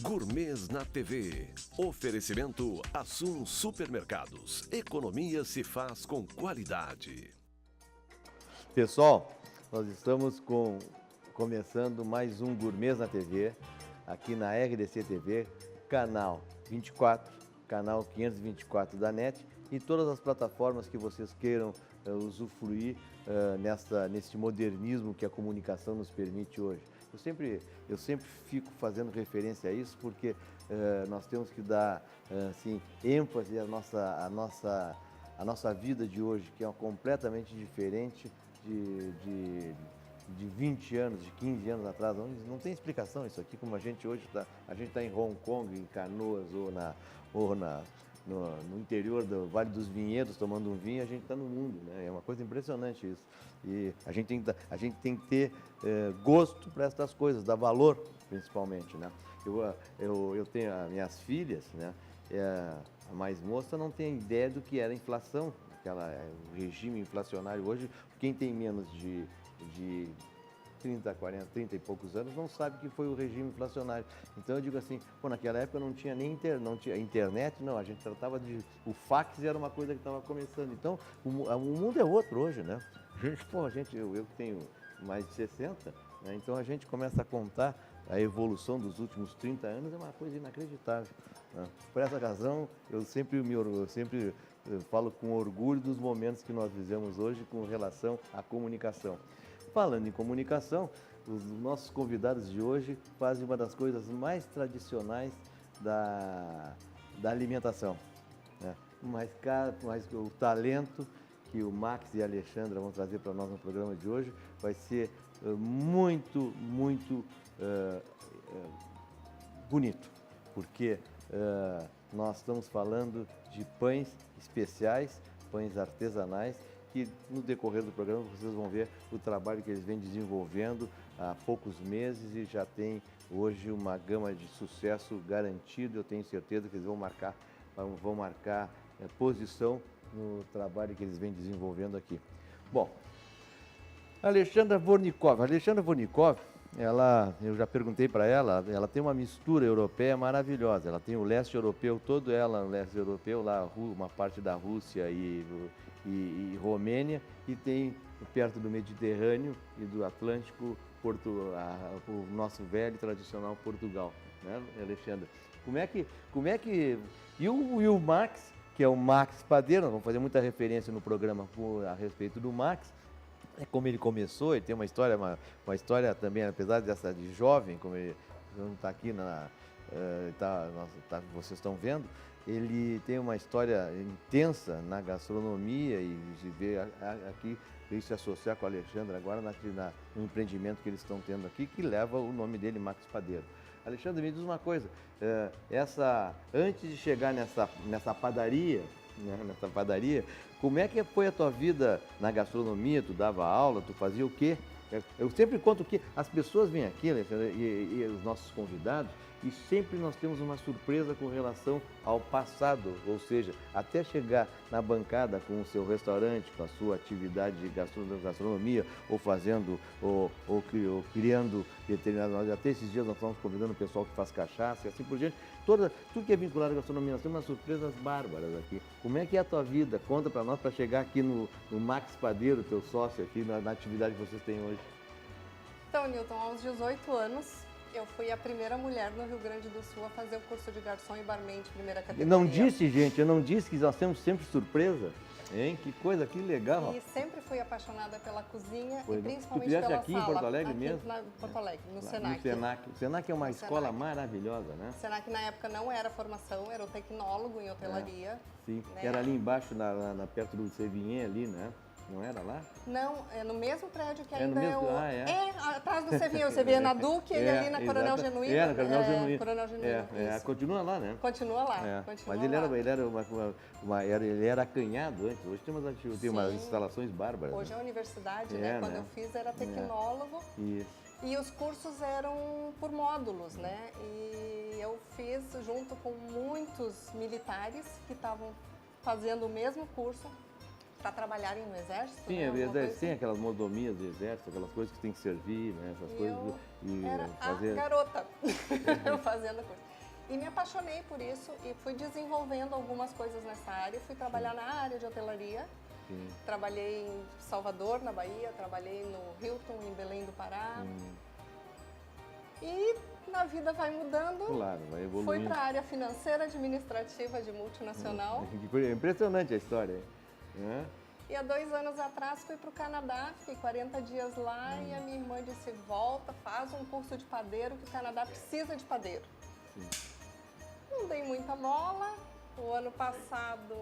Gourmets na TV. Oferecimento Assum Supermercados. Economia se faz com qualidade. Pessoal, nós estamos começando mais um Gourmets na TV, aqui na RDC TV, canal 24, canal 524 da NET e todas as plataformas que vocês queiram usufruir neste modernismo que a comunicação nos permite hoje. Eu sempre fico fazendo referência a isso porque nós temos que dar assim, ênfase à nossa vida de hoje, que é completamente diferente de 20 anos, de 15 anos atrás. Não tem explicação isso aqui, como a gente hoje está. A gente está em Hong Kong, em Canoas ou no interior do Vale dos Vinhedos tomando um vinho, a gente está no mundo, né? É uma coisa impressionante isso. E a gente tem que ter gosto para essas coisas, dar valor principalmente, né? Eu tenho as minhas filhas, né? A mais moça não tem ideia do que era a inflação, o regime inflacionário hoje. Quem tem menos de 30, 40, 30 e poucos anos não sabe o que foi o regime inflacionário. Então eu digo assim, naquela época não tinha nem internet, não, a gente tratava o fax era uma coisa que estava começando. Então o mundo é outro hoje, né? Eu que tenho mais de 60, né? Então a gente começa a contar a evolução dos últimos 30 anos, é uma coisa inacreditável, né? Por essa razão, eu sempre falo com orgulho dos momentos que nós vivemos hoje com relação à comunicação. Falando em comunicação, os nossos convidados de hoje fazem uma das coisas mais tradicionais da alimentação, né? Mas o talento que o Max e a Alexandra vão trazer para nós no programa de hoje vai ser muito bonito, porque nós estamos falando de pães especiais, pães artesanais, que no decorrer do programa vocês vão ver o trabalho que eles vêm desenvolvendo há poucos meses e já tem hoje uma gama de sucesso garantido. Eu tenho certeza que eles vão marcar posição no trabalho que eles vêm desenvolvendo aqui. Bom, Alexandra Vornikov, eu já perguntei para ela tem uma mistura europeia maravilhosa. Ela tem o leste europeu, todo ela no leste europeu, lá uma parte da Rússia e Romênia, e tem perto do Mediterrâneo e do Atlântico o nosso velho e tradicional Portugal, né, Alexandra? Como é que e o Max, que é o Max Padeiro, nós vamos fazer muita referência no programa a respeito do Max. É como ele começou, ele tem uma história também, apesar de jovem, como ele não está aqui, vocês estão vendo, ele tem uma história intensa na gastronomia e se vê aqui, veio se associar com a Alexandra agora no empreendimento que eles estão tendo aqui, que leva o nome dele, Max Padeiro. Alexandre, me diz uma coisa, antes de chegar nessa padaria, né, como é que foi a tua vida na gastronomia? Tu dava aula, tu fazia o quê? Eu sempre conto que as pessoas vêm aqui, Alexandre, e os nossos convidados, e sempre nós temos uma surpresa com relação ao passado, ou seja, até chegar na bancada com o seu restaurante, com a sua atividade de gastronomia, ou fazendo, ou criando determinados. Até esses dias nós estamos convidando o pessoal que faz cachaça e assim por diante. Tudo que é vinculado à gastronomia, nós temos umas surpresas bárbaras aqui. Como é que é a tua vida? Conta para nós, para chegar aqui no Max Padeiro, teu sócio aqui, na atividade que vocês têm hoje. Então, Newton, aos 18 anos, eu fui a primeira mulher no Rio Grande do Sul a fazer o curso de garçom e barman de primeira categoria. Eu não disse que nós temos sempre surpresa, hein? Que coisa, que legal. E sempre fui apaixonada pela cozinha Foi, e principalmente tu pela aqui sala. Em Porto Alegre aqui mesmo? Em Porto Alegre, no Senac. O Senac é uma escola maravilhosa, né? O Senac na época não era formação, era o tecnólogo em hotelaria. Sim, né? Era ali embaixo, perto do Sevinhê ali, né? Não era lá? Não, é no mesmo prédio que ainda atrás do Sevinhê. O Sevinhê na Duque, ele ali na Coronel Genuíno. Na Coronel Genuíno. Coronel Genuíno, continua lá, né? Continua lá. Continua Mas ele era acanhado antes. Hoje tem umas instalações bárbaras. Hoje é a universidade, né? Quando eu fiz era tecnólogo. Isso. E os cursos eram por módulos, né? E eu fiz junto com muitos militares que estavam fazendo o mesmo curso. para trabalharem no exército. Sim, né? Alguma coisa tem assim. aquelas mordomias do exército, aquelas coisas que tem que servir, né? Essas coisas. E Era fazer. a garota fazendo a coisa. E me apaixonei por isso e fui desenvolvendo algumas coisas nessa área. Fui trabalhar na área de hotelaria. Sim. Trabalhei em Salvador, na Bahia, trabalhei no Hilton, em Belém do Pará. E na vida vai mudando. Claro, vai evoluindo. Fui para a área financeira administrativa de multinacional. É impressionante a história. Né? E há 2 anos atrás fui para o Canadá, fiquei 40 dias lá e a minha irmã disse, volta, faz um curso de padeiro, que o Canadá precisa de padeiro. Sim. Não dei muita bola. O ano passado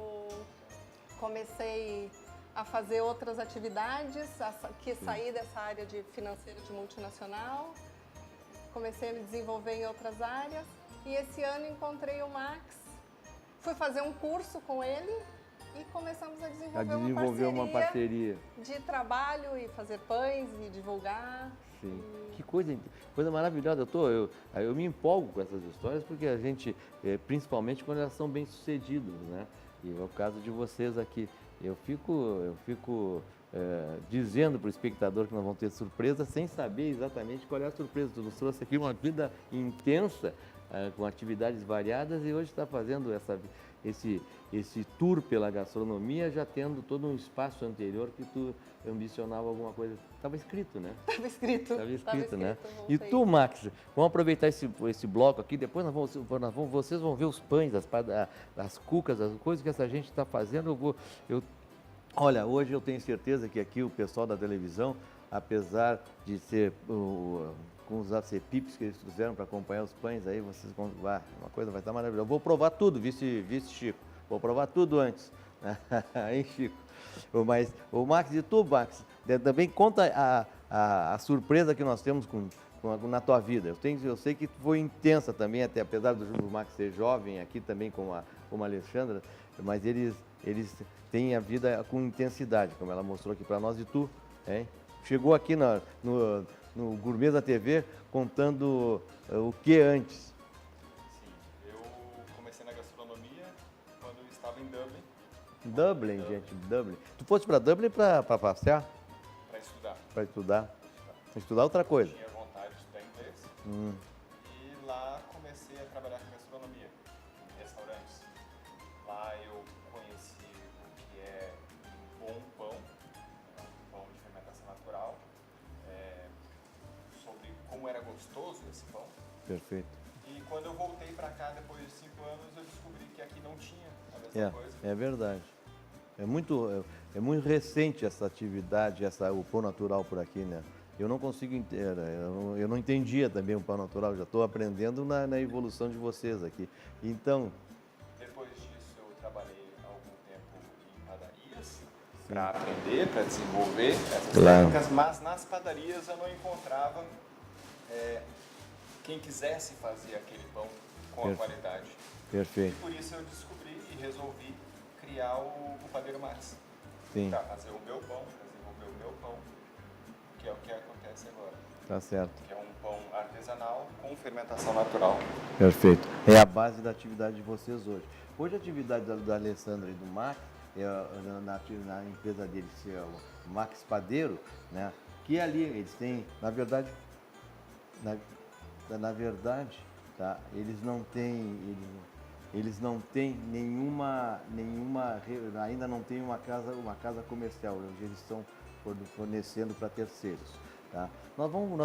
comecei a fazer outras atividades, que saí dessa área de financeira de multinacional. Comecei a me desenvolver em outras áreas. E esse ano encontrei o Max, fui fazer um curso com ele e começamos a desenvolver, uma parceria de trabalho e fazer pães e divulgar. Sim. Que coisa maravilhosa. Eu me empolgo com essas histórias porque a gente, principalmente quando elas são bem sucedidas, né? E é o caso de vocês aqui. Eu fico dizendo para o espectador que nós vamos ter surpresa sem saber exatamente qual é a surpresa. Tu nos trouxe aqui uma vida intensa, com atividades variadas e hoje está fazendo esse tour pela gastronomia, já tendo todo um espaço anterior que tu ambicionava alguma coisa. Estava escrito, né? Estava escrito, né? voltei. E tu, Max, vamos aproveitar esse bloco aqui, depois vocês vão ver os pães, as cucas, as coisas que essa gente está fazendo. Olha, hoje eu tenho certeza que aqui o pessoal da televisão, apesar de ser com os acepipes que eles fizeram para acompanhar os pães, aí vocês vão... uma coisa vai estar maravilhosa. Vou provar tudo, vice Chico. Vou provar tudo antes. Hein, Chico? Mas, o Max, e tu, Max, também conta a surpresa que nós temos na tua vida. Eu sei que foi intensa também, até apesar do Max ser jovem aqui também, como a Alexandra, mas eles têm a vida com intensidade, como ela mostrou aqui para nós. E tu, hein? Chegou aqui no Gourmet da TV contando o que antes? Sim, eu comecei na gastronomia quando eu estava em Dublin. Dublin, gente, Dublin. Tu foste para Dublin para passear? Para estudar. Para estudar? Estudar outra coisa? Tinha vontade de estudar inglês. E lá comecei a trabalhar com gastronomia, em restaurantes. Lá eu conheci o que é um bom pão, um pão de fermentação natural, sobre como era gostoso esse pão. Perfeito. E quando eu voltei para cá, depois de 5 anos, eu descobri que aqui não tinha a mesma coisa. É verdade. É muito recente essa atividade, o pão natural por aqui, né? Eu não consigo entender, eu não entendia também o pão natural, já estou aprendendo na evolução de vocês aqui. Então... Depois disso, eu trabalhei algum tempo em padarias para aprender, para desenvolver essas técnicas, mas nas padarias eu não encontrava quem quisesse fazer aquele pão com a qualidade. Perfeito. E por isso eu descobri e resolvi criar o Padeiro Max. Sim. Para fazer o meu pão, para desenvolver o meu pão, que é o que acontece agora. Tá certo. Que é um pão artesanal com fermentação natural. Perfeito. É a base da atividade de vocês hoje. Hoje a atividade da Alessandra e do Max, na empresa deles, é o Max Padeiro, né? Que ali eles têm, na verdade, tá? Eles não têm nenhuma, ainda não tem uma casa comercial, onde eles estão fornecendo para terceiros. Tá? Como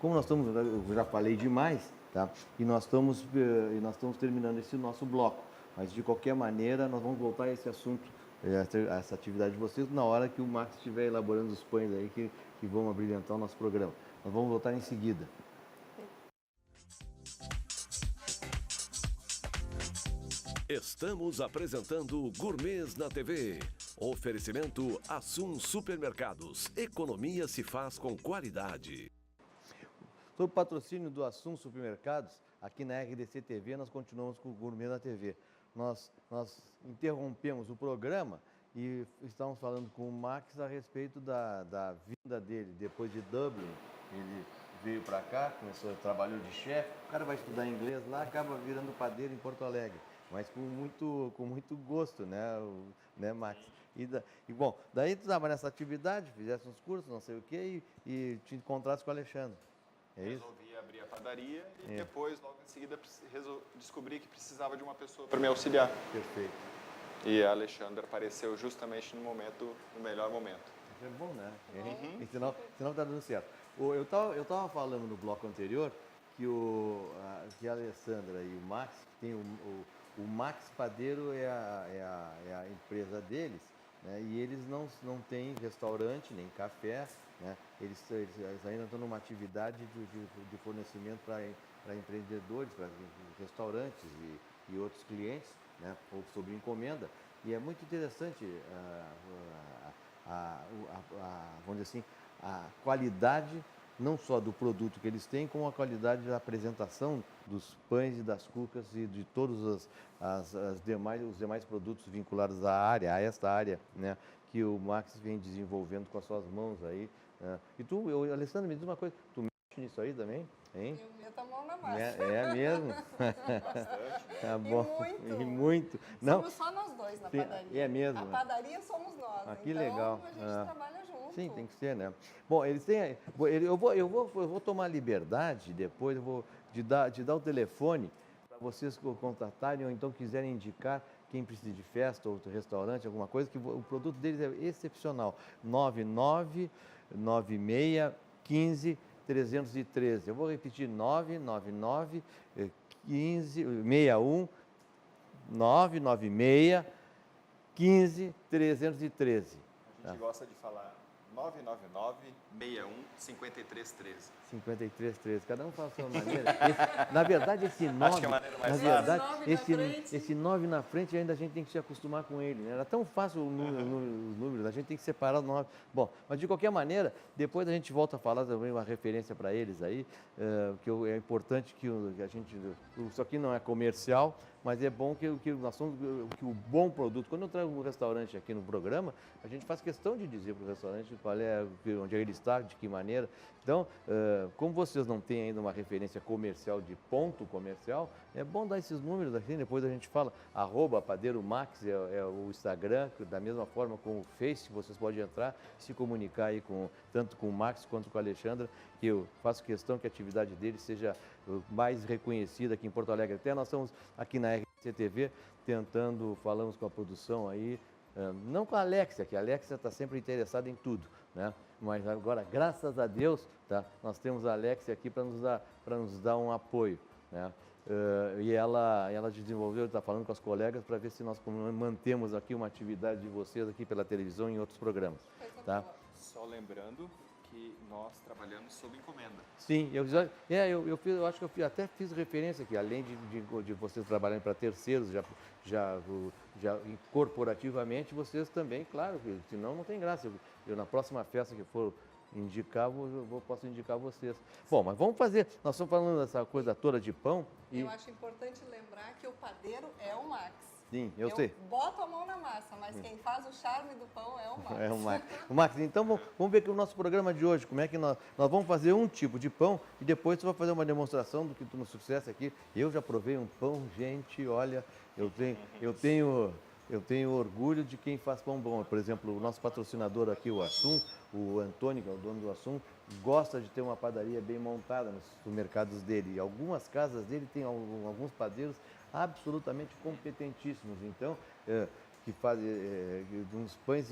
nós estamos, eu já falei demais, tá? E nós estamos terminando esse nosso bloco, mas de qualquer maneira nós vamos voltar a esse assunto, essa atividade de vocês, na hora que o Max estiver elaborando os pães aí que vão abrilhantar o nosso programa. Nós vamos voltar em seguida. Estamos apresentando Gourmets na TV. Oferecimento Assum Supermercados. Economia se faz com qualidade. Sob o patrocínio do Assum Supermercados, aqui na RDC TV, nós continuamos com o Gourmet na TV. Nós interrompemos o programa e estávamos falando com o Max a respeito da vinda dele depois de Dublin. Ele veio para cá, trabalhou de chefe. O cara vai estudar inglês lá, acaba virando padeiro em Porto Alegre. Mas com muito gosto, né, Max? Bom, daí tu estava nessa atividade, fizesse uns cursos, não sei o quê, e te encontrasse com o Alexandre. É isso? Resolvi abrir a padaria e depois, logo em seguida, descobri que precisava de uma pessoa para me auxiliar. Perfeito. E a Alexandra apareceu justamente no melhor momento. É bom, né? E senão tá dando certo. Eu tava falando no bloco anterior que a Alessandra e o Max, tem o Max Padeiro é a empresa deles, né? E eles não têm restaurante nem café, né? Eles ainda estão numa atividade de fornecimento para empreendedores, para restaurantes e outros clientes, né? Sob encomenda. E é muito interessante vamos dizer assim, a qualidade não só do produto que eles têm, como a qualidade da apresentação dos pães e das cucas e de todos os demais produtos vinculados a esta área, né, que o Max vem desenvolvendo com as suas mãos aí. Né. E tu, Alessandro, me diz uma coisa, tu mexe nisso aí também? Hein? Eu meto a mão na massa. É mesmo? Bastante. Tá bom. E muito. Não, somos só nós dois na sim, padaria. é mesmo. A padaria somos nós. Ah, que então legal. a gente trabalha junto. Sim, tem que ser, né? Bom, eles têm. Eu vou tomar liberdade depois, eu vou de dar o telefone para vocês contatarem ou então quiserem indicar quem precisa de festa ou restaurante, alguma coisa, que o produto deles é excepcional. 9996 15 313. Eu vou repetir: 999 15 61 996 15 313. A gente gosta de falar 999-61-5313. 5313, cada um fala a sua maneira. Na verdade, esse 9, Acho que é a maneira mais na verdade, fácil. esse 9 na frente ainda a gente tem que se acostumar com ele, né? Era tão fácil os números, a gente tem que separar o 9. Bom, mas de qualquer maneira, depois a gente volta a falar também uma referência para eles aí, que é importante que a gente, isso aqui não é comercial, mas é bom que o bom produto, quando eu trago um restaurante aqui no programa, a gente faz questão de dizer para o restaurante qual é, onde ele está, de que maneira. Então, como vocês não têm ainda uma referência comercial de ponto comercial, é bom dar esses números aqui, depois a gente fala, @padeiromax é o Instagram, da mesma forma com o Face, vocês podem entrar e se comunicar aí tanto com o Max quanto com a Alexandra, que eu faço questão que a atividade deles seja mais reconhecida aqui em Porto Alegre. Até nós estamos aqui na RCTV falamos com a produção aí, não com a Alexia, que a Alexia está sempre interessada em tudo, né? Mas agora, graças a Deus, tá, nós temos a Alexia aqui para nos dar um apoio, né? E ela desenvolveu, está falando com as colegas para ver se nós mantemos aqui uma atividade de vocês aqui pela televisão e em outros programas, tá? Só lembrando que nós trabalhamos sob encomenda. Sim, eu acho que eu até fiz referência aqui, além de vocês trabalharem para terceiros, já corporativamente, vocês também, claro, senão não tem graça. Eu na próxima festa que for indicar, posso indicar vocês. Bom, mas vamos fazer, nós estamos falando dessa coisa toda de pão. Eu acho importante lembrar que o padeiro é o Max. Sim, eu sei. Boto a mão na massa, mas quem faz o charme do pão é o Max. É o Max. Max, então vamos ver aqui o nosso programa de hoje, como é que nós vamos fazer um tipo de pão e depois você vai fazer uma demonstração do que tu nos sucesso aqui. Eu já provei um pão, gente, olha, eu tenho orgulho de quem faz pão bom. Por exemplo, o nosso patrocinador aqui, o Assum, o Antônio, que é o dono do Assum, gosta de ter uma padaria bem montada nos supermercados dele. E algumas casas dele tem alguns padeiros absolutamente competentíssimos. Então, que fazem uns pães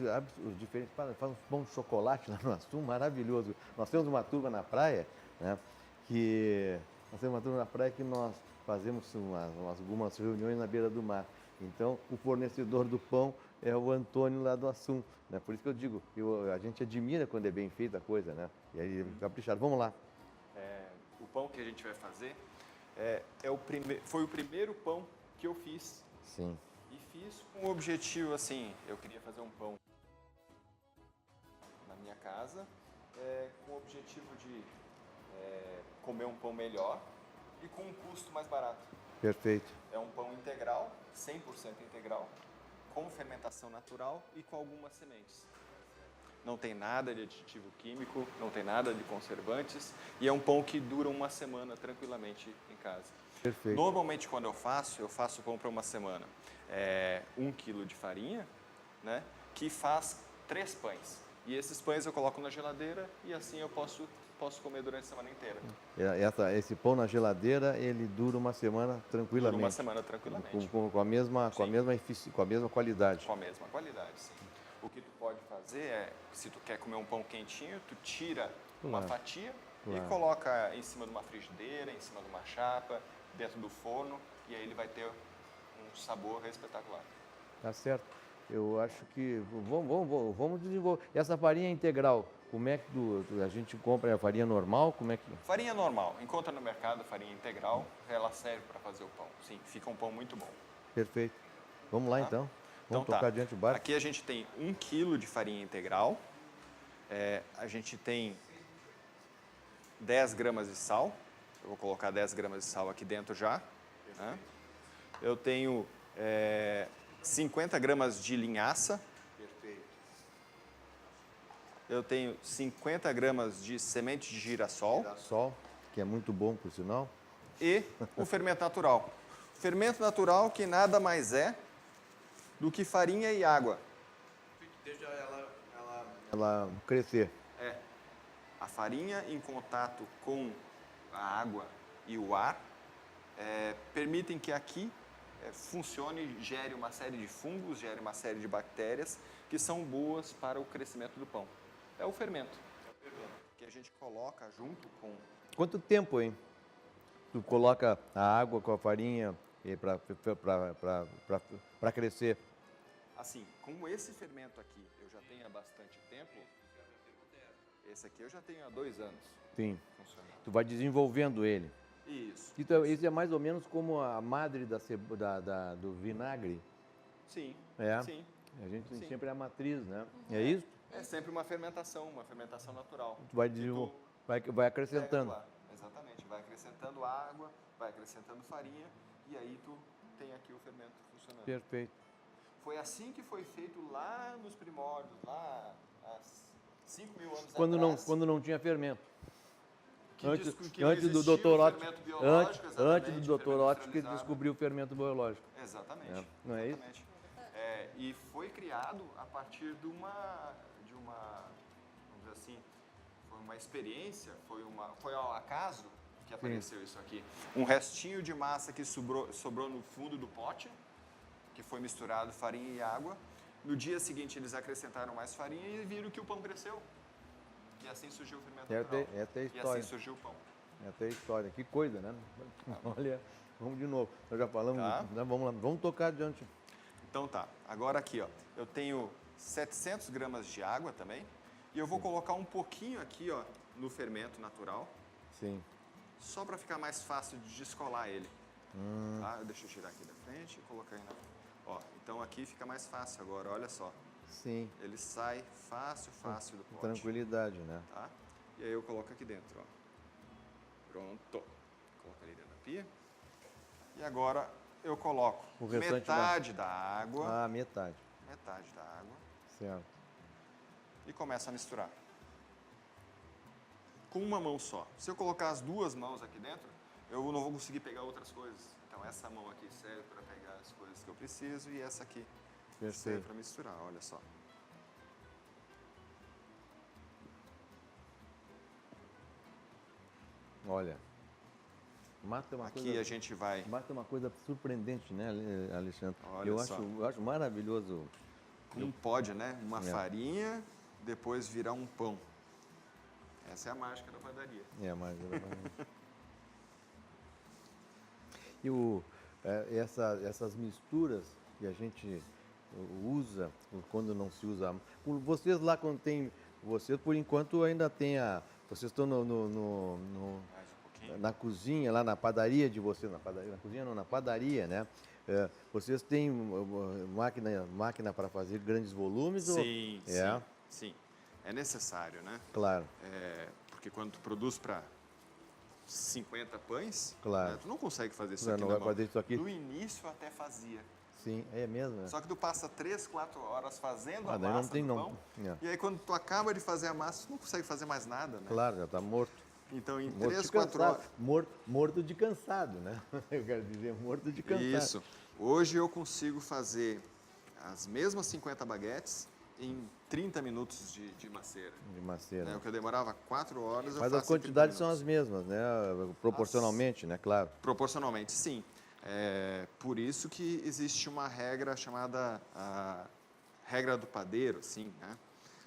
diferentes, faz um pão de chocolate lá no Assum, maravilhoso. Nós temos uma turma na praia, né, que nós fazemos algumas reuniões na beira do mar. Então, o fornecedor do pão é o Antônio lá do Assum, né? Por isso que eu digo, a gente admira quando é bem feita a coisa, né? E aí, caprichado. Vamos lá. O pão que a gente vai fazer foi o primeiro pão que eu fiz. Sim. E fiz com o objetivo, assim, eu queria fazer um pão na minha casa, com o objetivo de comer um pão melhor e com um custo mais barato. Perfeito. É um pão integral, 100% integral, com fermentação natural e com algumas sementes. Não tem nada de aditivo químico, não tem nada de conservantes e é um pão que dura uma semana tranquilamente em casa. Perfeito. Normalmente quando eu faço pão para uma semana. 1 quilo de farinha, né? que faz 3 pães. E esses pães eu coloco na geladeira e assim eu posso comer durante a semana inteira. Esse pão na geladeira, ele dura uma semana tranquilamente. Dura uma semana tranquilamente. Com a mesma qualidade. Com a mesma qualidade, sim. O que tu pode fazer é, se tu quer comer um pão quentinho, tu tira uma fatia e coloca em cima de uma frigideira, em cima de uma chapa, dentro do forno, e aí ele vai ter um sabor espetacular. Tá certo. Eu acho que vamos desenvolver. Essa farinha integral, como é que a gente compra a farinha normal? Como é que... Farinha normal. Encontra no mercado farinha integral, ela serve para fazer o pão. Sim, fica um pão muito bom. Perfeito. Vamos lá então. Vamos Então, tocar diante do barco. Aqui a gente tem 1 kg de farinha integral. A gente tem 10 gramas de sal. Eu vou colocar 10 gramas de sal aqui dentro já. Né? Eu tenho 50 gramas de linhaça. Perfeito. Eu tenho 50 gramas de semente de girassol. Girassol, que é muito bom, por sinal. E o fermento natural. Fermento natural que nada mais é do que farinha e água. Deixa ela crescer. A farinha em contato com a água e o ar permitem que aqui funcione e gere uma série de fungos, gere uma série de bactérias que são boas para o crescimento do pão. É o fermento. Que a gente coloca junto com... Quanto tempo, hein? Tu coloca a água com a farinha para crescer? Assim, como esse fermento aqui eu já tenho há bastante tempo, esse aqui eu já tenho há 2 anos. Sim. Funcionando. Tu vai desenvolvendo ele. Isso. Então, isso é mais ou menos como a madre do vinagre. Sim. Sim. A gente tem Sim. sempre a matriz, né? É isso? É sempre uma fermentação natural. Tu vai desenvolver, vai acrescentando. Lá. Exatamente. Vai acrescentando água, vai acrescentando farinha e aí tu tem aqui o fermento funcionando. Perfeito. Foi assim que foi feito lá nos primórdios, lá há 5 mil anos Quando atrás. Quando não tinha fermento. Que Antes não do Dr. Oetker, fermento biológico, antes do Dr. fermento Oetker industrializado. descobriu o fermento biológico. Exatamente. Não é isso? Exatamente. E foi criado a partir de uma, vamos dizer assim, foi uma experiência, foi ao acaso que apareceu isso aqui. Um restinho de massa que sobrou no fundo do pote, que foi misturado farinha e água. No dia seguinte eles acrescentaram mais farinha e viram que o pão cresceu. E assim surgiu o fermento natural. É até a E história. assim surgiu o pão. É até a história. Que coisa, né? Olha, vamos de novo. Nós já falamos, Tá. né? Vamos lá, vamos tocar adiante. Então tá, agora aqui ó, eu tenho 700 gramas de água também e eu vou colocar um pouquinho aqui ó, no fermento natural, Sim. só para ficar mais fácil de descolar ele. Tá? Deixa eu tirar aqui da frente e colocar aí na... Ó, então aqui fica mais fácil agora, olha só. Sim. Ele sai fácil do pote. Tranquilidade, né? Tá? E aí eu coloco aqui dentro, ó. Pronto. Coloca ali dentro da pia. E agora eu coloco O restante metade da água. Ah, metade. Metade da água. Certo. E começa a misturar. Com uma mão só. Se eu colocar as 2 mãos aqui dentro, eu não vou conseguir pegar outras coisas. Então essa mão aqui serve para pegar as coisas que eu preciso e essa aqui serve Perfeito. para misturar, olha só. Olha. Mata uma Aqui coisa, a gente vai... mata uma coisa surpreendente, né, Alexandre? Olha eu só. acho maravilhoso. Como pode, né? Uma É. farinha, depois virar um pão. Essa é a mágica da padaria. Mas e essas misturas que a gente usa quando não se usa. Vocês lá quando tem, vocês por enquanto ainda tem vocês estão Mais um pouquinho. na cozinha, lá na padaria de vocês, na cozinha não, na padaria, né? Vocês têm máquina para fazer grandes volumes? Sim, É? sim. É necessário, né? Claro, Porque quando tu produz para 50 pães, Claro. né, tu não consegue fazer isso Não, aqui não na vai mão. fazer isso aqui. No início até fazia. sim, é mesmo, né? Só que tu passa 3, 4 horas fazendo a daí massa não tem do não. pão. É. E aí quando tu acaba de fazer a massa, tu não consegue fazer mais nada, né? Claro, já está morto. Então em Morto 3, de 4 cansado. horas... Morto de cansado, né? Eu quero dizer, morto de cansado. Isso. Hoje eu consigo fazer as mesmas 50 baguetes em 30 minutos de maceira. De maceira. Né? O que eu demorava 4 horas, eu Mas faço as em 30 quantidades são minutos. as mesmas, né? Proporcionalmente, né? Claro. Proporcionalmente, sim. É por isso que existe uma regra chamada a regra do padeiro, assim, né?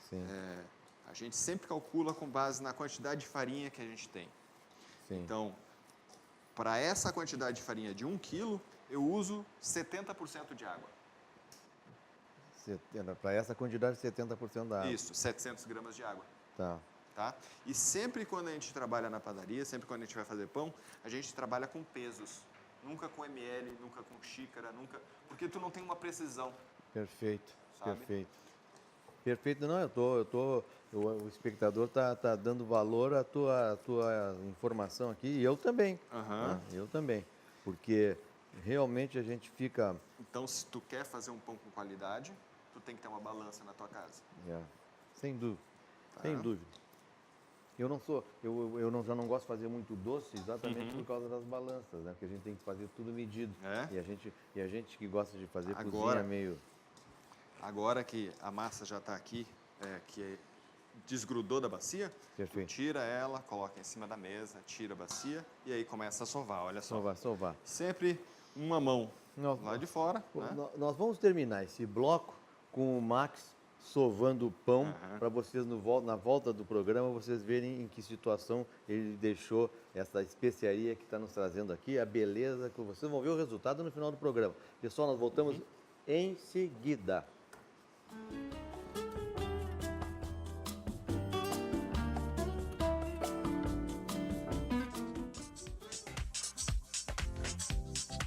Sim, A gente sempre calcula com base na quantidade de farinha que a gente tem. sim. Então, para essa quantidade de farinha de 1 quilo, eu uso 70% de água. Para essa quantidade, 70% da água. Isso, 700 gramas de água. Tá. Tá? E sempre quando a gente trabalha na padaria, sempre quando a gente vai fazer pão, a gente trabalha com pesos. Nunca com ml, nunca com xícara, nunca... Porque tu não tem uma precisão. Perfeito, Sabe? perfeito. Perfeito, não, o espectador tá dando valor à tua informação aqui, e eu também, Aham. né? Eu também, porque realmente a gente fica, Então, se tu quer fazer um pão com qualidade, tu tem que ter uma balança na tua casa. sem dúvida, Tá? sem dúvida. Já não gosto de fazer muito doce exatamente por causa das balanças, né? Porque a gente tem que fazer tudo medido. É? E a gente que gosta de fazer Agora- cozinha meio... Agora que a massa já está aqui, que desgrudou da bacia, tu Perfeito. tira ela, coloca em cima da mesa, tira a bacia e aí começa a sovar, olha só. Sovar. Sempre uma mão Nós- lá de fora, né? Nós vamos terminar esse bloco com o Max sovando o pão, Aham. para vocês, na volta do programa, vocês verem em que situação ele deixou essa especiaria que está nos trazendo aqui, a beleza, que vocês vão ver o resultado no final do programa. Pessoal, nós voltamos em seguida.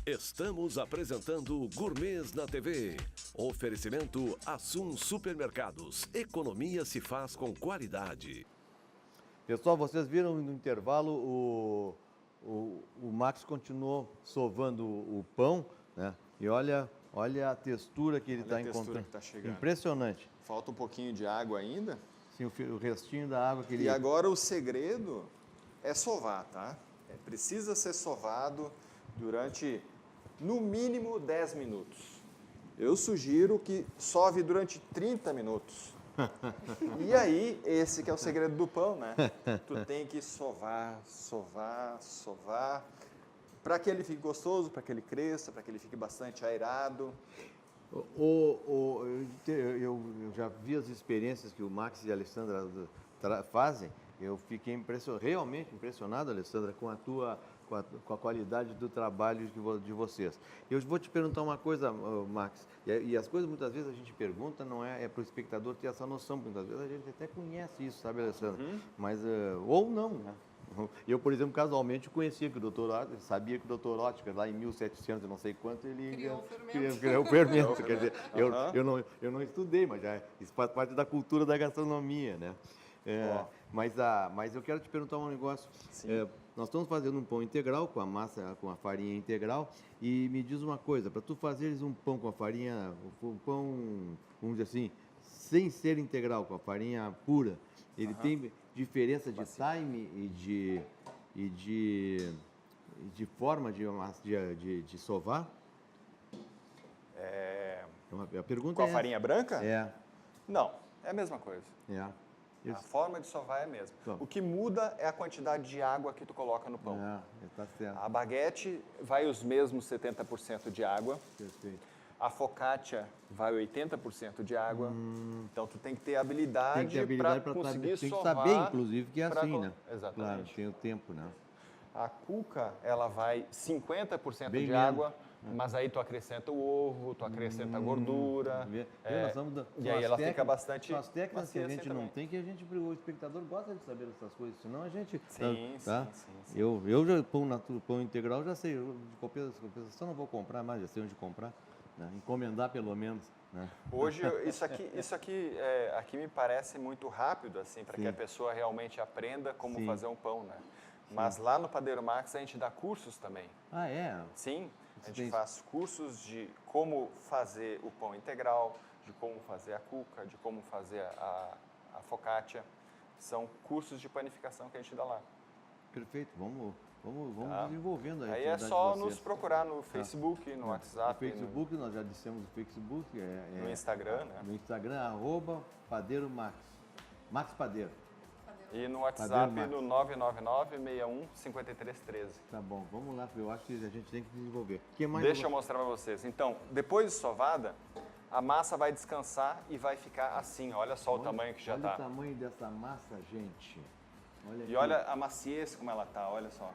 Estamos apresentando Gourmets na TV. Oferecimento Assum Supermercados. Economia se faz com qualidade. Pessoal, vocês viram no intervalo, o Max continuou sovando o pão, né? E olha a textura que ele Olha a está textura encontrando. que tá chegando. Impressionante. Falta um pouquinho de água ainda. Sim, o restinho da água que ele... E agora o segredo é sovar, tá? Precisa ser sovado durante, no mínimo, 10 minutos. Eu sugiro que sove durante 30 minutos. E aí, esse que é o segredo do pão, né? Tu tem que sovar, para que ele fique gostoso, para que ele cresça, para que ele fique bastante aerado. Eu já vi as experiências que o Max e a Alessandra fazem. Eu fiquei realmente impressionado, Alessandra, com a qualidade do trabalho de vocês. Eu vou te perguntar uma coisa, Max, e as coisas muitas vezes a gente pergunta, não é para o espectador ter essa noção, muitas vezes a gente até conhece isso, sabe, Alessandra? Mas, ou não, né? Eu, por exemplo, casualmente conhecia que o Dr. Ótker, sabia que o Dr. Ótker, lá em 1700 e não sei quanto, ele criou o fermento. Quer dizer, eu não estudei, mas isso faz parte da cultura da gastronomia, né? Mas eu quero te perguntar um negócio. Nós estamos fazendo um pão integral com a massa, com a farinha integral, e me diz uma coisa, para tu fazeres um pão com a farinha, um pão, vamos dizer assim, sem ser integral, com a farinha pura, ele tem diferença de time e de forma de sovar? A pergunta Com a é farinha branca? essa. Não, é a mesma coisa. É. A forma de sovar é a mesma. Tá. O que muda é a quantidade de água que tu coloca no pão. Tá certo. A baguete vai os mesmos 70% de água. Perfeito. A focaccia vai 80% de água. Então tu tem que ter habilidade, Tem que ter habilidade para para conseguir tem que sovar. saber, inclusive, que é pra assim, co- né? Exatamente. Claro, tem o tempo, né? A cuca, ela vai 50% Bem de menos. água, mas aí tu acrescenta o ovo, tu acrescenta a gordura. E aí ela fica bastante São as técnicas que macia a gente assim não também. tem, que o espectador gosta de saber essas coisas, senão a gente... Sim, tá? sim. Eu já, pão integral, já sei, de compensação não vou comprar mais, já sei onde comprar, né? Encomendar pelo menos, né? Hoje, isso aqui me parece muito rápido, assim, para que a pessoa realmente aprenda como fazer um pão, né? Mas lá no Padeiro Max a gente dá cursos também. Ah, é? Sim, a gente tem- faz cursos de como fazer o pão integral, de como fazer a cuca, de como fazer a focaccia. São cursos de panificação que a gente dá lá. Perfeito, vamos Tá. desenvolvendo Aí é atividade só de nos vocês. procurar no Facebook, no WhatsApp, No Facebook, nós já dissemos o Facebook. no Instagram, né? No Instagram, @Padeiro Max. Max Padeiro. E no WhatsApp Max. no 999-61-5313. Tá bom, vamos lá, eu acho que a gente tem que desenvolver. O que mais Deixa eu mostrar para vocês. Então, depois de sovada, a massa vai descansar e vai ficar assim. Olha só o tamanho que já olha tá. o tamanho dessa massa, gente. Olha E aqui. olha a maciez como ela tá, olha só.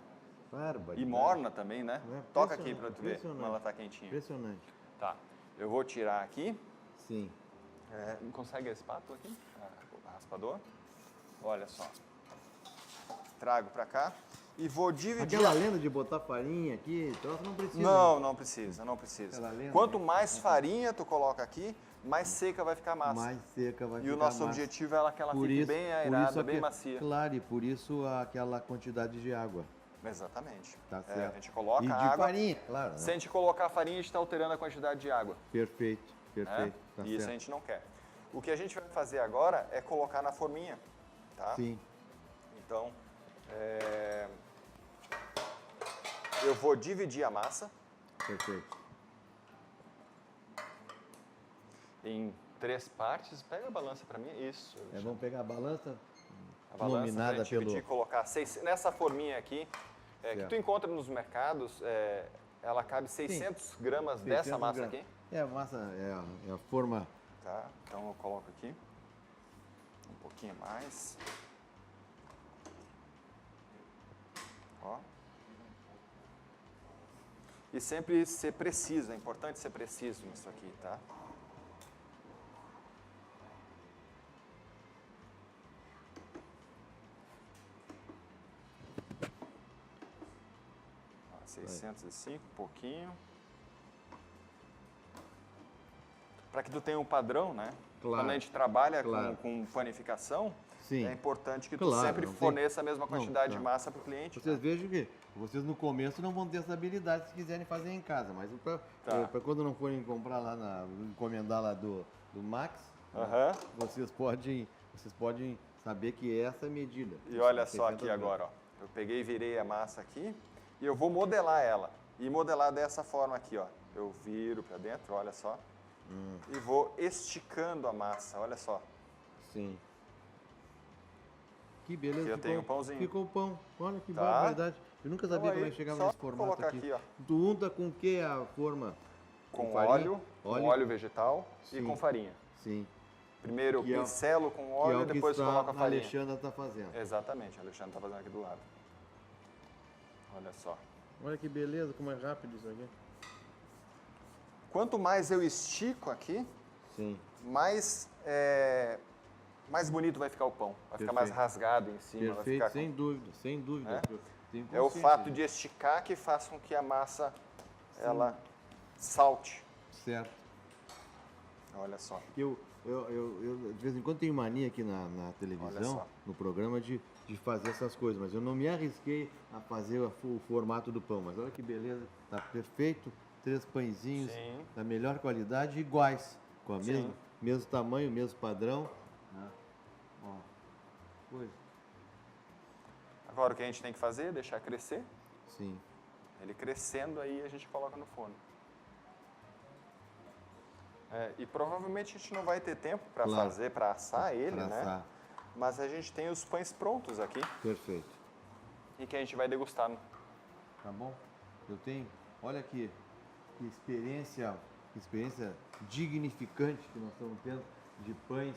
Barbaridade. E morna também, né? É, Toca aqui para tu ver impressionante. como ela tá quentinha. Impressionante. Tá. Eu vou tirar aqui. Sim. Consegue a espátula aqui? O raspador? Olha só. Trago para cá e vou dividir. Aquela lenda de botar farinha aqui, troço não precisa. Não, não precisa, não precisa. Aquela lenda, Quanto né? mais farinha tu coloca aqui, mais seca vai ficar a massa. Mais seca vai E ficar o nosso massa. objetivo é que ela Por fique isso- bem por aerada, isso bem aque- macia. Claro, e por isso aquela quantidade de água. Exatamente. Tá A certo. gente coloca e de a água. farinha, claro. Né? Se a gente colocar a farinha, a gente está alterando a quantidade de água. Perfeito, Né? perfeito. Tá E isso a certo. gente não quer. O que a gente vai fazer agora é colocar na forminha. Tá? Sim, Então, eu vou dividir a massa perfeito. em 3 partes. Pega a balança para mim. Isso. Vamos pegar a balança, A balança iluminada pra gente pelo... dividir e colocar nessa forminha aqui, que Certo. tu encontra nos mercados, ela cabe 600 gramas dessa 600 massa gramas. aqui. É a massa, é a forma... Tá? Então eu coloco aqui um pouquinho mais. Ó. E sempre ser preciso, é importante ser preciso nisso aqui, tá? Ó, 605, um pouquinho. Para que tu tenha um padrão, né? Claro. Quando a gente trabalha Claro. com panificação, Sim. é importante que tu Claro, sempre não tem- forneça a mesma quantidade de não. massa para o cliente. Vocês né? vejam que vocês no começo não vão ter essa habilidade se quiserem fazer em casa, mas Tá. para quando não forem comprar lá, encomendar lá do Max, Aham. vocês podem saber que é essa a medida. E olha só 600 aqui gramas. agora, ó. Eu peguei e virei a massa aqui e eu vou modelar ela. E modelar dessa forma aqui, ó. Eu viro para dentro, olha só. E vou esticando a massa, olha só. Sim. Que beleza. Aqui eu tenho o pãozinho. Ficou o pão. Olha que Tá. barbaridade. Eu nunca sabia Então como é aí, que chegava só nesse formato colocar aqui. aqui, ó. Tu unta com o que a forma? Com farinha? óleo vegetal e Sim. com farinha. Sim. Primeiro eu Que é o- pincelo com Que é óleo o e que depois coloco a a farinha. Alexandra está fazendo. Exatamente, a Alexandre está fazendo aqui do lado. Olha só. Olha que beleza, como é rápido isso aqui. Quanto mais eu estico aqui, Sim. mais bonito vai ficar o pão. Vai ficar mais Perfeito. rasgado em cima. Vai Perfeito, ficar sem dúvida, sem dúvida. É? Eu tenho É o consciência fato disso. de esticar que faz com que a massa ela salte. Certo. Olha só. Eu, de vez em quando tenho mania aqui na Olha televisão, só. no programa, de fazer essas coisas, mas eu não me arrisquei a fazer o formato do pão. Mas olha que beleza, tá perfeito. 3 pãezinhos Sim. da melhor qualidade, iguais, com o Sim. mesmo tamanho, mesmo padrão. Né? Ó, coisa. Agora o que a gente tem que fazer é deixar crescer. Sim. Ele crescendo aí a gente coloca no forno. E provavelmente a gente não vai ter tempo para Claro. fazer, para assar ele, Pra né? assar. Mas a gente tem os pães prontos aqui Perfeito. e que a gente vai degustar. Tá bom? Eu tenho, olha aqui, que experiência dignificante que nós estamos tendo de pães,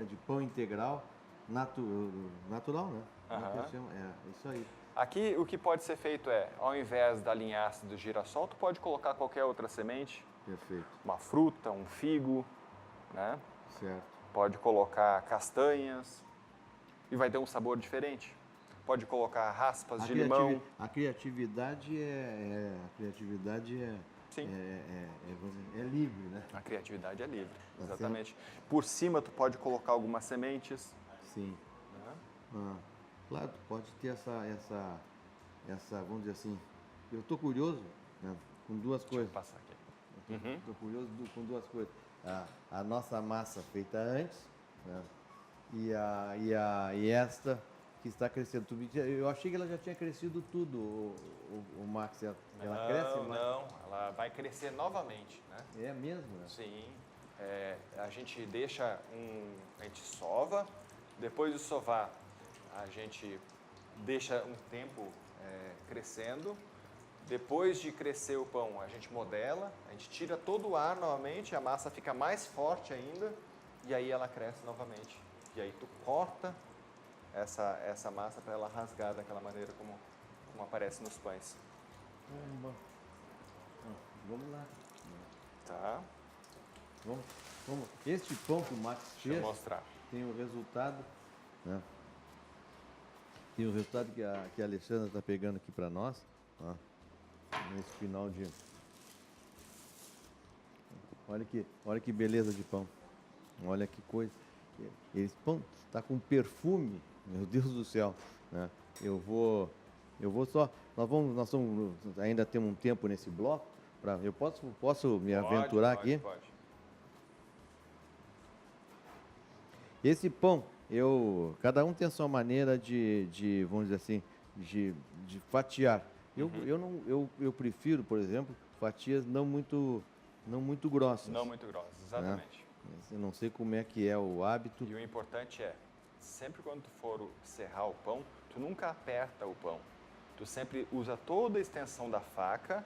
de pão integral, natural, né? Como é que Aham. chama? É isso aí. Aqui o que pode ser feito é, ao invés da linhaça do girassol, tu pode colocar qualquer outra semente, Perfeito, uma fruta, um figo, né? certo. Pode colocar castanhas e vai ter um sabor diferente. Pode colocar raspas de limão. A criatividade Sim. é livre, né? A criatividade é livre, Tá exatamente. Por cima tu pode colocar algumas sementes. Sim. Né? Ah, claro, tu pode ter essa, vamos dizer assim, eu estou curioso, né, com duas Deixa eu coisas. passar aqui. Uhum. Estou curioso com duas coisas. A nossa massa feita antes, né, e esta que está crescendo. Eu achei que ela já tinha crescido tudo, o Max. Ela cresce mais? Não, ela vai crescer novamente, né? É mesmo? Né? Sim. A gente a gente sova, depois de sovar, a gente deixa um tempo crescendo. Depois de crescer o pão, a gente modela, a gente tira todo o ar novamente, a massa fica mais forte ainda e aí ela cresce novamente. E aí tu corta essa massa para ela rasgar daquela maneira como aparece nos pães. Vamos lá. Tá? Vamos. Este pão que o Max Deixa eu fez mostrar. tem o resultado, né? Tem o resultado que a Alexandra está pegando aqui para nós, ó, nesse final de... Olha que beleza de pão. Olha que coisa. Esse pão está com perfume, meu Deus do céu, né? Eu vou só... Nós ainda temos um tempo nesse bloco. Eu posso me aventurar aqui? Pode. Esse pão, cada um tem a sua maneira de vamos dizer assim, de fatiar. Eu prefiro, por exemplo, fatias não muito grossas. Não muito grossas, exatamente. Né? Eu não sei como é que é o hábito. E o importante é, sempre quando tu for serrar o pão, tu nunca aperta o pão. Tu sempre usa toda a extensão da faca.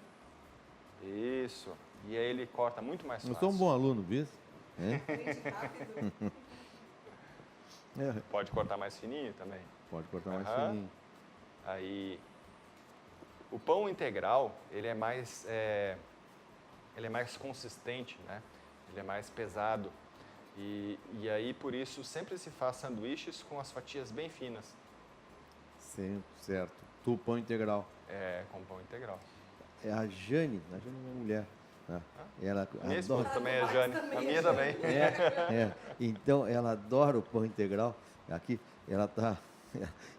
Isso. E aí ele corta muito mais fácil. Eu sou um bom aluno, viu? Pode cortar mais fininho também. Pode cortar mais fininho. Aí, o pão integral, ele é mais consistente, né? Ele é mais pesado. E aí, por isso, sempre se faz sanduíches com as fatias bem finas. Sim, certo. Tu, pão integral. Com pão integral. A Jane é uma mulher. Né? Minha esposa também é Jane, a minha também. Então, ela adora o pão integral. Aqui, ela está...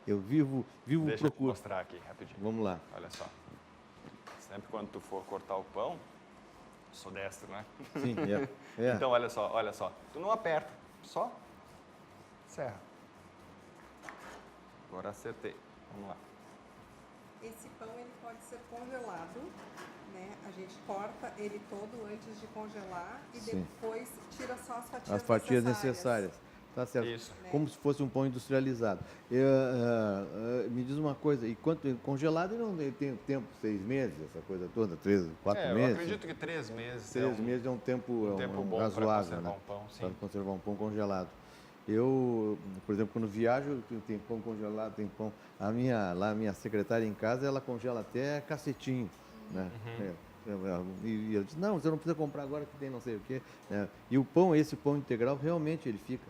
Eu vivo Deixa eu te mostrar aqui, rapidinho. Vamos lá. Olha só. Sempre quando tu for cortar o pão, eu sou destro, né? Sim, Então, olha só. Tu não aperta, só serra. Agora acertei. Vamos lá. Esse pão ele pode ser congelado, né? A gente corta ele todo antes de congelar e depois tira só as fatias necessárias. Tá certo. Isso. Como se fosse um pão industrializado. Me diz uma coisa, e quanto congelado ele não tem tempo, 6 meses, essa coisa toda, 4 meses? Eu acredito que 3 meses. 3 meses é um tempo bom razoável, para conservar né? um pão, sim. Para conservar um pão congelado. Eu, por exemplo, quando viajo, tem pão congelado, tem pão. A minha secretária em casa, ela congela até cacetinho, né? E eu disse, não, você não precisa comprar agora que tem não sei o quê. E esse pão integral, realmente ele fica.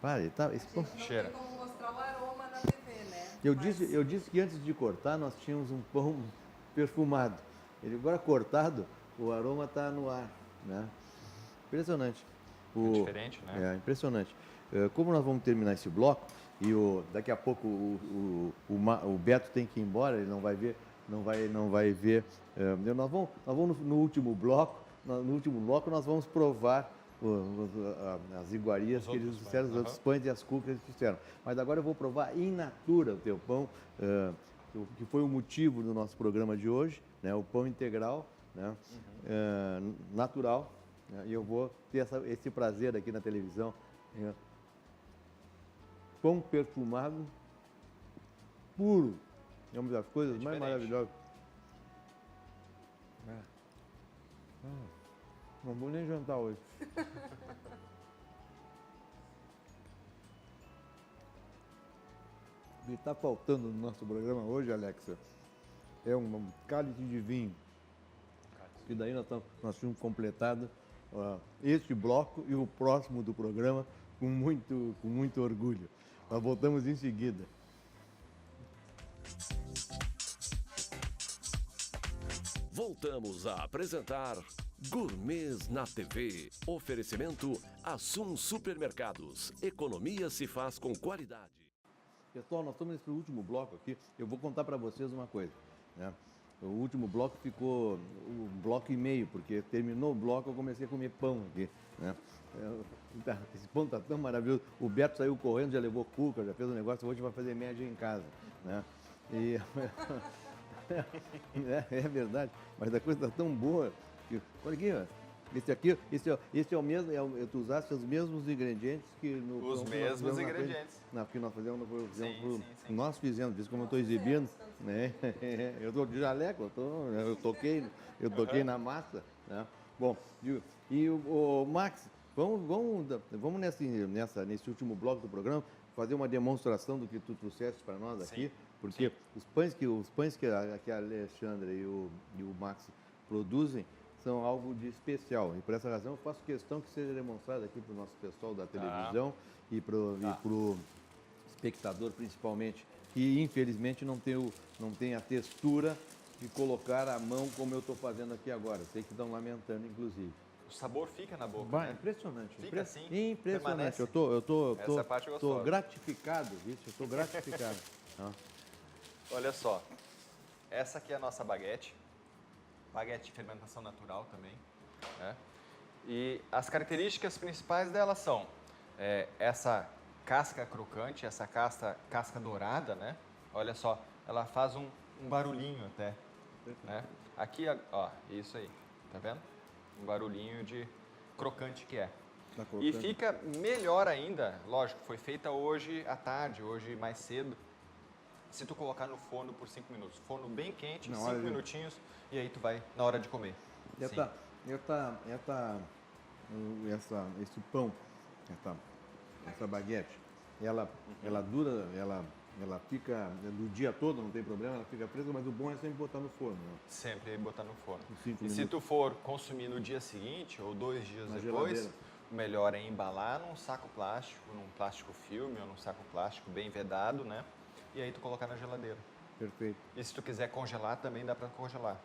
Mas, esse pão... Cheira. Não tem como mostrar o aroma na TV, né? Eu disse que antes de cortar, nós tínhamos um pão perfumado. Ele agora cortado, o aroma está no ar, né? Impressionante. É diferente, né? É impressionante. Como nós vamos terminar esse bloco, e daqui a pouco o Beto tem que ir embora, ele não vai ver. Nós vamos no último bloco. No último bloco nós vamos provar as iguarias que eles fizeram, os outros pães e as cucas que eles fizeram. Mas agora eu vou provar in natura o teu pão, que foi o motivo do nosso programa de hoje, né? O pão integral, né? Natural. Né? E eu vou ter esse prazer aqui na televisão. Pão perfumado, puro. É uma das coisas mais maravilhosas. Não vou nem jantar hoje. O que está faltando no nosso programa hoje, Alexa, é um cálice de vinho. E daí nós tínhamos completado este bloco e o próximo do programa com muito orgulho. Nós voltamos em seguida. Voltamos a apresentar Gourmets na TV. Oferecimento Assum Supermercados. Economia se faz com qualidade. Pessoal, nós estamos nesse último bloco aqui. Eu vou contar para vocês uma coisa, né? O último bloco ficou um bloco e meio, porque terminou o bloco eu comecei a comer pão aqui, né? Esse pão está tão maravilhoso. O Beto saiu correndo, já levou cuca, já fez um negócio, hoje vai fazer média em casa, né? E... é verdade, mas a coisa está tão boa. Que... Olha aqui, ó. Esse é o mesmo, tu usaste os mesmos ingredientes que no... Os mesmos ingredientes. Não, porque nós fizemos, Sim. nós fizemos, isso como eu estou exibindo, né? Eu estou de jaleco, eu toquei na massa, né? Bom, e o Max, vamos nesse último bloco do programa fazer uma demonstração do que tu trouxeste para nós aqui, porque os pães que a Alexandra e o Max produzem são algo de especial. E por essa razão eu faço questão que seja demonstrado aqui para o nosso pessoal da televisão e para o espectador principalmente, que infelizmente não tem a textura de colocar a mão como eu estou fazendo aqui agora. Sei que estão lamentando, inclusive. O sabor fica na boca, Vai, né? impressionante. Fica assim, Impressionante. permanece. Essa parte é eu tô gostosa. gratificado, viu? Eu estou gratificado. Olha só, essa aqui é a nossa baguete de fermentação natural também, né? E as características principais dela são essa casca crocante, essa casca dourada, né? Olha só, ela faz um barulhinho até, né? Aqui, ó, isso aí, tá vendo? Um barulhinho de crocante que é. E fica melhor ainda, lógico, foi feita hoje à tarde, hoje mais cedo, se tu colocar no forno por 5 minutos. Forno bem quente, 5 minutinhos, e aí tu vai na hora de comer. Esse pão, essa baguete, ela dura, ela fica do dia todo, não tem problema, ela fica presa, mas o bom é sempre botar no forno. Né? Sempre botar no forno. E se tu for consumir no dia seguinte ou 2 dias depois, geladeira. o melhor é embalar num saco plástico, num plástico filme ou num saco plástico bem vedado, né? E aí tu colocar na geladeira. Perfeito. E se tu quiser congelar, também dá para congelar.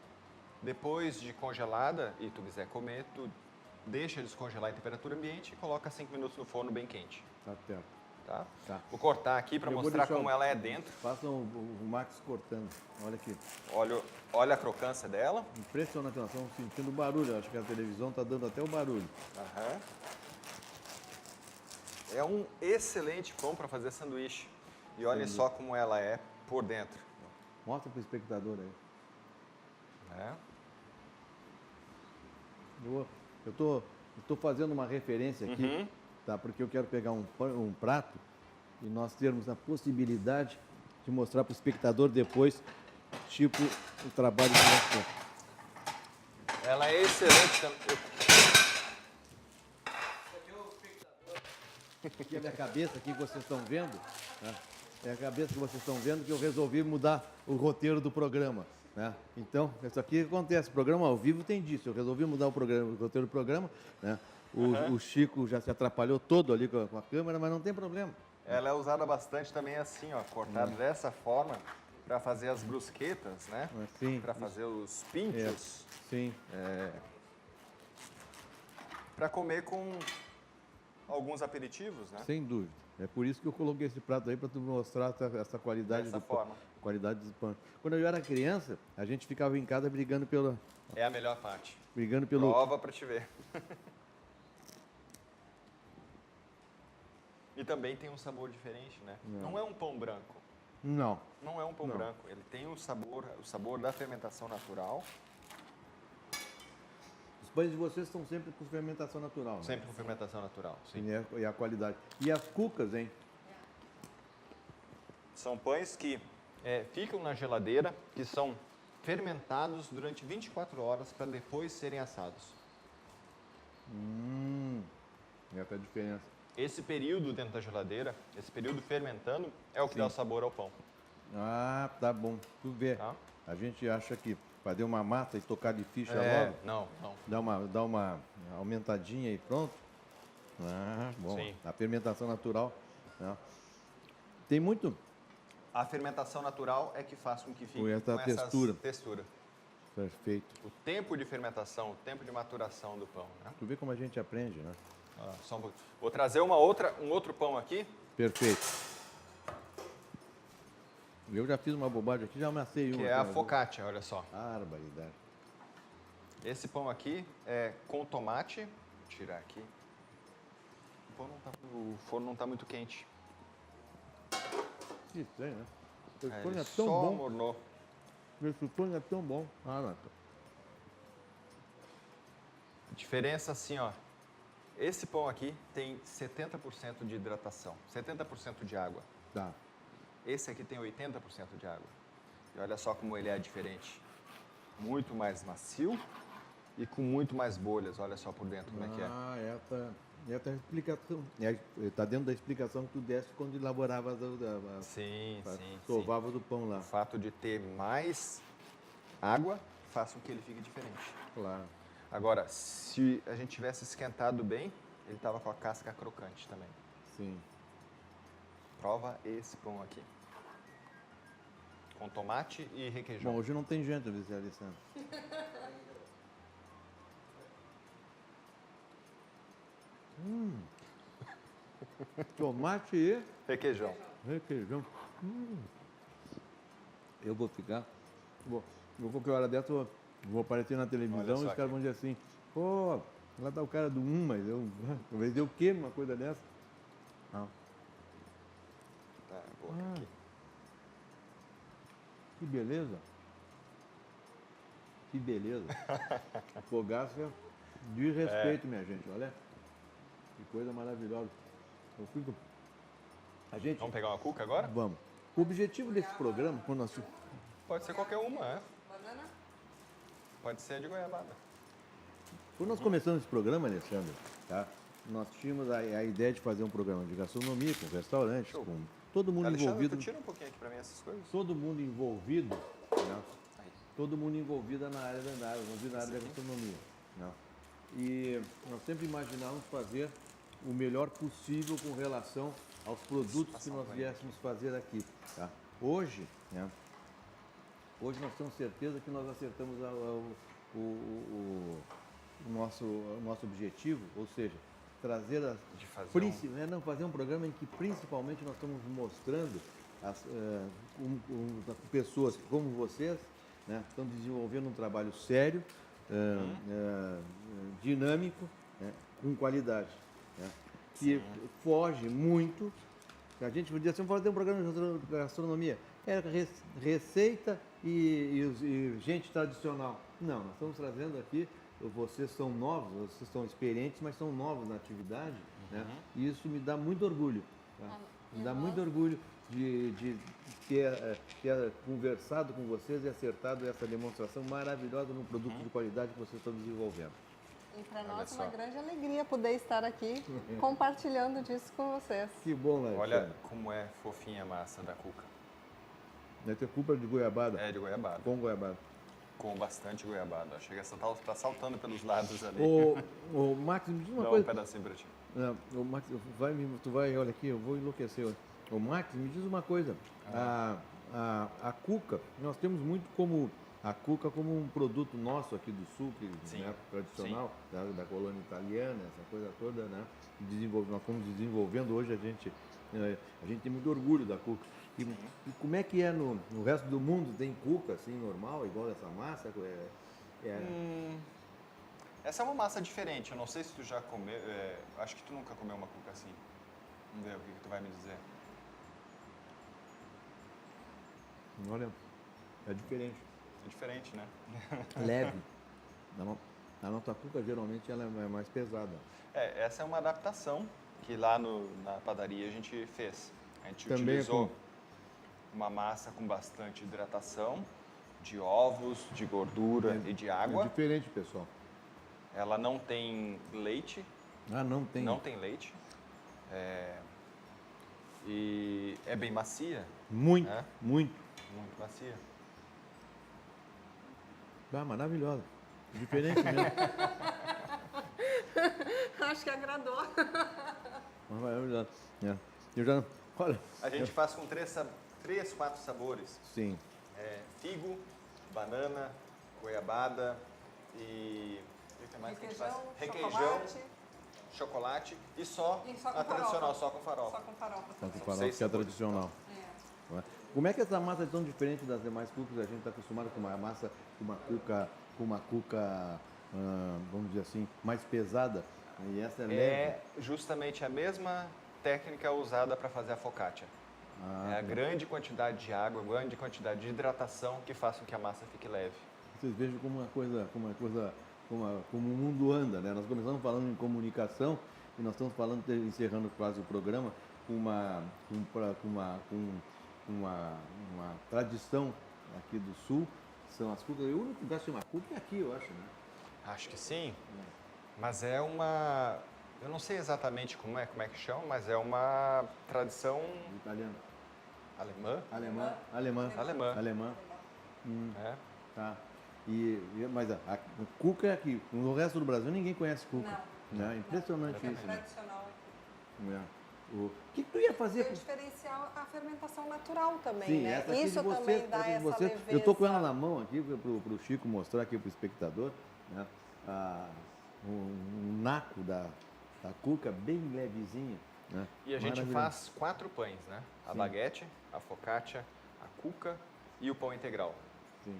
Depois de congelada e tu quiser comer, tu deixa descongelar em temperatura ambiente e coloca 5 minutos no forno bem quente. Tá certo. Tá? Vou cortar aqui para mostrar como ela é dentro. Façam o Max cortando. Olha aqui. Olha a crocância dela. Impressionante, nós estamos sentindo o barulho. Acho que a televisão está dando até o barulho. É um excelente pão para fazer sanduíche. E olhem só como ela é por dentro. Mostra para o espectador aí. Eu tô fazendo uma referência aqui, tá? Porque eu quero pegar um prato e nós termos a possibilidade de mostrar para o espectador depois, tipo, o trabalho que nós temos. Ela é excelente também. Aqui é a minha cabeça aqui que vocês estão vendo, né? É a cabeça que vocês estão vendo que eu resolvi mudar o roteiro do programa, né? Então, isso aqui acontece, o programa ao vivo tem disso, eu resolvi mudar o roteiro do programa, né? O Chico já se atrapalhou todo ali com a câmera, mas não tem problema. Ela é usada bastante também assim, ó, cortada dessa forma para fazer as brusquetas, né? Assim, para fazer os pinchos. Sim. Para comer com alguns aperitivos, né? Sem dúvida. É por isso que eu coloquei esse prato aí para tu mostrar essa qualidade qualidade do pão. Quando eu era criança, a gente ficava em casa brigando pelo. É a melhor parte. Brigando pelo. Prova para te ver. E também tem um sabor diferente, né? Não é um pão branco. Não. Não é um pão branco. Ele tem o sabor da fermentação natural. Os pães de vocês estão sempre com fermentação natural, né? Sempre com fermentação natural, sim. E a qualidade. E as cucas, hein? São pães que ficam na geladeira, que são fermentados durante 24 horas para depois serem assados. Essa é a diferença. Esse período dentro da geladeira, esse período fermentando, é o que dá o sabor ao pão. Ah, tá bom. Tu vê. Tá? A gente acha que fazer uma massa e tocar de ficha logo. Não. Dá uma aumentadinha e pronto. Ah, bom. Sim. A fermentação natural. Né? Tem muito. A fermentação natural é que faz com que fique Com essa textura. Perfeito. O tempo de fermentação, o tempo de maturação do pão. Né? Tu vê como a gente aprende, né? Só um pouquinho. Vou trazer um outro pão aqui. Perfeito. Eu já fiz uma bobagem aqui, já amassei uma. Que é a focaccia, olha só. Barbaridade. Esse pão aqui é com tomate. Vou tirar aqui. O forno não tá muito quente. Que estranho, né? Esse Ele forno é tão só bom. amornou. Esse forno é tão bom. Ah, não. Diferença assim, ó. Esse pão aqui tem 70% de hidratação, 70% de água. Tá. Esse aqui tem 80% de água. E olha só como ele é diferente. Muito mais macio e com muito mais bolhas. Olha só por dentro como é que é. Ah, essa é a explicação. Está dentro da explicação que tu deste quando elaborava Sim, sim. sovava do pão lá. O fato de ter mais água faz com que ele fique diferente. Claro. Agora, se a gente tivesse esquentado bem, ele tava com a casca crocante também. Sim. Prova esse pão aqui. Com tomate e requeijão. Bom, hoje não tem janta, vice Alessandro. Tomate e Requeijão. requeijão. Eu vou ficar. Eu vou que hora dessa eu vou aparecer na televisão Olha e só os caras vão dizer assim, pô, lá tá o cara do mas eu vou dizer o quê uma coisa dessa? Não. Tá, boa aqui. Que beleza. Que beleza. Fogaça de respeito, minha gente, olha. Que coisa maravilhosa. Eu fico... A gente... Vamos pegar uma cuca agora? Vamos. O objetivo desse programa, quando nós... Pode ser qualquer uma, é. Banana? Pode ser de goiabada. Quando nós começamos esse programa, Alessandro, tá? Nós tínhamos a ideia de fazer um programa de gastronomia, com restaurantes, Show. com todo mundo Alexandre, envolvido. tu tira um pouquinho aqui pra mim essas coisas. Todo mundo envolvido, né? Aí. Todo mundo envolvido na área envolvido na área da gastronomia. Né? E nós sempre imaginávamos fazer o melhor possível com relação aos produtos que nós viéssemos fazer aqui. Tá? Hoje, né? Hoje nós temos certeza que nós acertamos o nosso objetivo, ou seja, trazer De fazer fazer um programa em que principalmente nós estamos mostrando pessoas como vocês, né, estão desenvolvendo um trabalho sério, dinâmico, né, com qualidade, né, que foge muito. A gente podia assim, fazer um programa de gastronomia, era receita e gente tradicional. Não, nós estamos trazendo aqui, vocês são novos, vocês são experientes, mas são novos na atividade, né? E isso me dá muito orgulho. Tá? Me dá muito orgulho de ter conversado com vocês e acertado essa demonstração maravilhosa no produto de qualidade que vocês estão desenvolvendo. E para Olha nós é só. uma grande alegria poder estar aqui compartilhando disso com vocês. Que bom, né? Olha como é fofinha a massa da cuca. Vai ter culpa de goiabada. É de goiabada. Com goiabada. Com bastante goiabada. Chega a tá saltando pelos lados ali. Ô, Max, me diz uma Dá um coisa. pedacinho pra ti. Ô, Max, tu vai, olha aqui, eu vou enlouquecer hoje. Ô, Max, me diz uma coisa. A cuca, nós temos muito como a cuca como um produto nosso aqui do sul, que, né, tradicional, da colônia italiana, essa coisa toda, né? Nós fomos desenvolvendo hoje, a gente tem muito orgulho da cuca. E como é que é no resto do mundo? Tem cuca assim, normal, igual essa massa? Essa é uma massa diferente. Eu não sei se tu já comeu. Acho que tu nunca comeu uma cuca assim. Vamos ver o que tu vai me dizer. Olha, é diferente. É diferente, né? Leve. A nossa cuca geralmente ela é mais pesada. Essa é uma adaptação que lá na padaria a gente fez. A gente Também utilizou uma massa com bastante hidratação, de ovos, de gordura e de água. É diferente, pessoal. Ela não tem leite. Não tem. Não tem leite. E é bem macia. Muito, né? muito. Muito macia. Maravilhosa. Diferente mesmo. Acho que agradou. Maravilhosa. Eu já, olha, A gente faz com 3, 4 sabores. sim. Figo, banana, goiabada e... O que mais que a gente faz? Requeijão, chocolate e só E só com a tradicional, farofa. só com farofa. Só com farofa. Só com também. farofa, seis que é sabores. tradicional. É. Como é que essa massa é tão diferente das demais cucas? A gente está acostumado com uma massa, com uma cuca, vamos dizer assim, mais pesada. E essa é leve? É justamente a mesma técnica usada para fazer a focaccia. É a grande quantidade de água, a grande quantidade de hidratação que faz com que a massa fique leve. Vocês vejam como como o mundo anda, né? Nós começamos falando em comunicação e nós estamos falando, encerrando quase o programa, com uma tradição aqui do Sul, são as cucas. O único lugar que chama cuca é aqui, eu acho, né? Acho que sim, mas é uma... Eu não sei exatamente como é que chama, mas é uma tradição Italiano. alemã. Alemã. É. Tá. Mas a cuca é aqui. No resto do Brasil ninguém conhece cuca. Não. Né? Impressionante É isso. Né? tradicional aqui. É. O que tu ia fazer? E o diferencial a fermentação natural também, Sim, né? essa aqui Isso de você, também dá essa de essa você. leveza. Eu estou com ela na mão aqui para o Chico mostrar aqui para o espectador, né? Um naco da cuca bem levezinho. Né? E a gente Maravilhoso. faz 4 pães, né? A Sim. baguete, a focaccia, a cuca e o pão integral. Sim.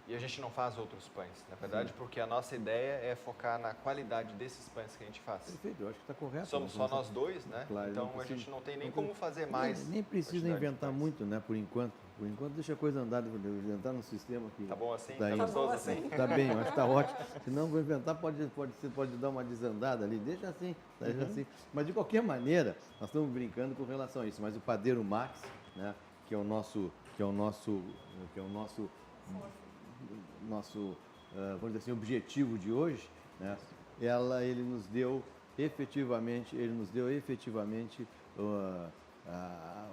E a gente não faz outros pães, na verdade, porque a nossa ideia é focar na qualidade desses pães que a gente faz. Perfeito, eu acho que está correto. Somos só nós dois, né? Claro, então não a precisa- gente não tem nem não como tem- fazer mais. Nem precisa quantidade de inventar pães. muito, né? Por enquanto. Por enquanto deixa a coisa andar, entrar no sistema aqui. Tá bom assim? Tá Tá indo. gostoso assim? Tá bem, eu acho que está ótimo. Se não vou inventar, pode dar uma desandada ali. Deixa assim, deixa assim. Mas de qualquer maneira, nós estamos brincando com relação a isso. Mas o padeiro Max, né? Que é o nosso, vamos dizer assim, objetivo de hoje, né? Ele nos deu efetivamente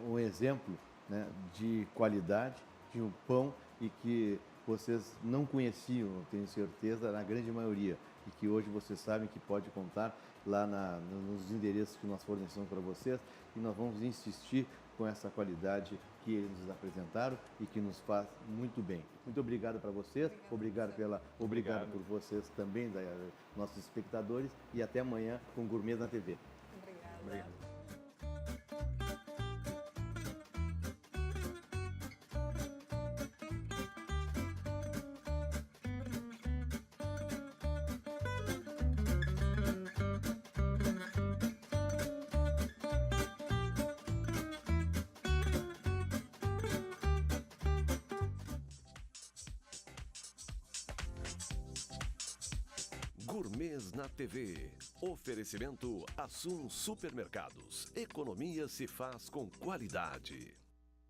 um exemplo, né, de qualidade, de um pão e que vocês não conheciam, eu tenho certeza, na grande maioria, e que hoje vocês sabem que pode contar lá nos endereços que nós fornecemos para vocês, e nós vamos insistir com essa qualidade que eles nos apresentaram e que nos faz muito bem. Muito obrigado para vocês, obrigado por vocês também, nossos espectadores, e até amanhã com Gourmet na TV. Obrigada. Gourmets na TV. Oferecimento Assum Supermercados. Economia se faz com qualidade.